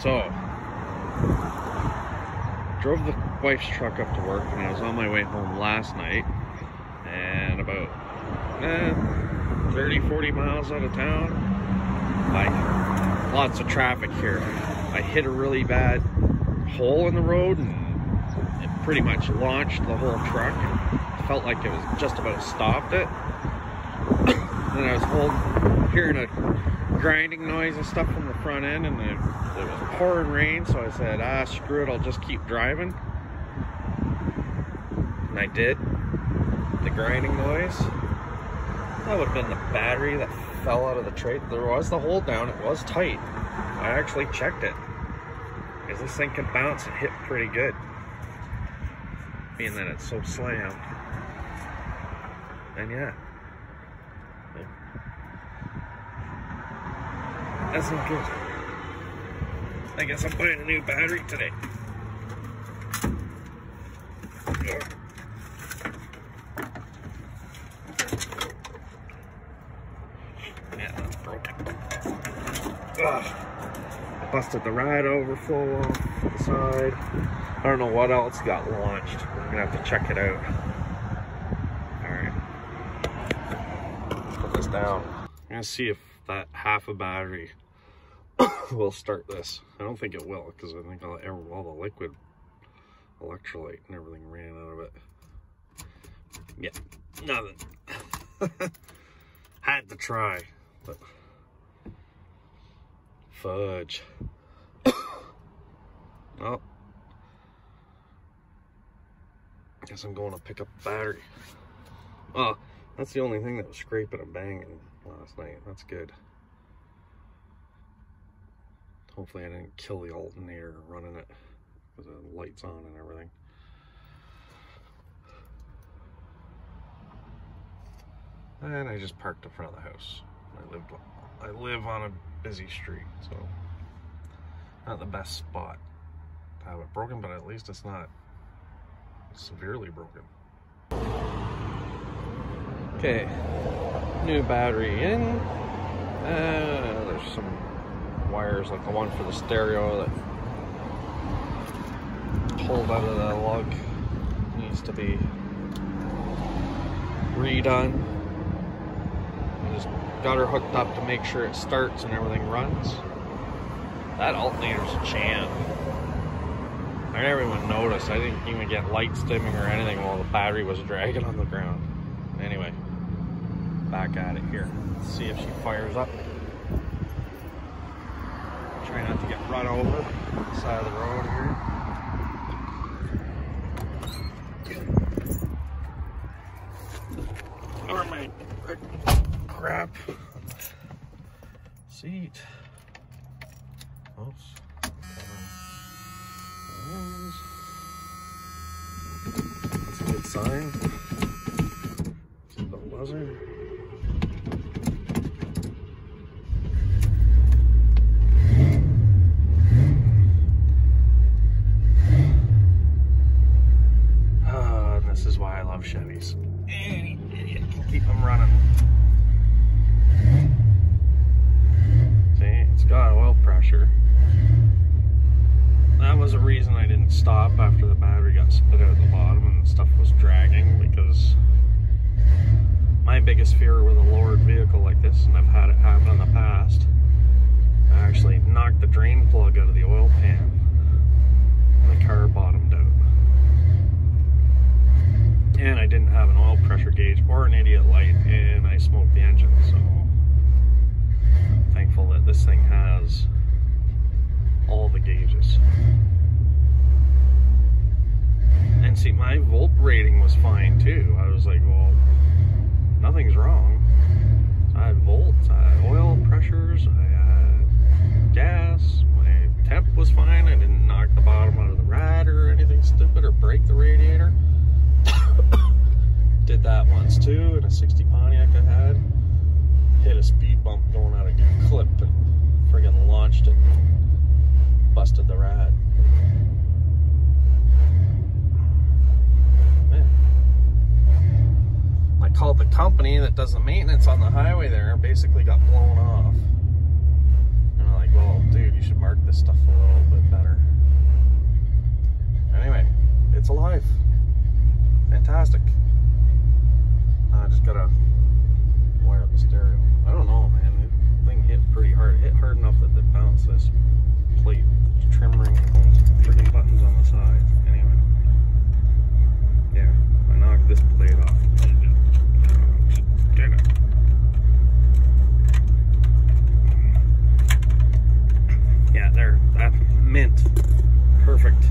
So, drove the wife's truck up to work, and I was on my way home last night, and about 30-40 miles out of town, lots of traffic here. I hit a really bad hole in the road, and it pretty much launched the whole truck. It felt like it was just about stopped it. Then I was hearing a grinding noise and stuff from the front end, and it was pouring rain, so I said, screw it, I'll just keep driving. And I did. The grinding noise, that would have been the battery that fell out of the tray. There was the hold down, it was tight. I actually checked it, because this thing can bounce and hit pretty good, being that it's so slammed. And yeah, that's not good. I guess I'm buying a new battery today. Yeah, that's broken. Ugh. I busted the rad overflow off the side. I don't know what else got launched. I'm gonna have to check it out. Alright. Put this down. I'm gonna see if that half a battery will start this. I don't think it will, because I think all the liquid electrolyte and everything ran out of it. Yeah, nothing. Had to try, but fudge. Oh, guess I'm going to pick up the battery. Oh, that's the only thing that was scraping and banging last night. That's good. Hopefully I didn't kill the alternator running it, because the light's on and everything. And I just parked in front of the house. I live on a busy street, so not the best spot to have it broken, but at least it's not severely broken. Okay, new battery in. There's some wires, like the one for the stereo that pulled out of the lug, needs to be redone. I just got her hooked up to make sure it starts and everything runs. That alternator's a jam. I never even noticed. I didn't even get light stimming or anything while the battery was dragging on the ground. Anyway, back at it here. Let's see if she fires up. Try not to get run over the side of the road here. Or my crap seat. Oops. That's a good sign. See the buzzer. This is why I love Chevys. Any idiot can keep them running. See, it's got oil pressure. That was a reason I didn't stop after the battery got split out at the bottom and stuff was dragging, because my biggest fear with a lowered vehicle like this, and I've had it happen in the past, I actually knocked the drain plug out of the oil pan. My car bottomed out. And I didn't have an oil pressure gauge or an idiot light, and I smoked the engine, so I'm thankful that this thing has all the gauges. And see, my volt rating was fine too. I was like, well, nothing's wrong. I had volts, I had oil pressures, I had gas, my temp was fine. I didn't knock the bottom out of the rad or anything stupid or break the radiator. Did that once too in a 60 Pontiac I had. Hit a speed bump going at a good clip and friggin' launched it and busted the rad. Man. I called the company that does the maintenance on the highway there and basically got blown off. And I'm like, well, dude, you should mark unmark this stuff a little bit better. Anyway, it's alive. Fantastic. I just gotta wire up the stereo. I don't know, man. The thing hit pretty hard. It hit hard enough that it bounced this plate, the trim ring, those friggin' buttons on the side. Anyway. Yeah, I knocked this plate off. Get it. Yeah, there. That mint. Perfect.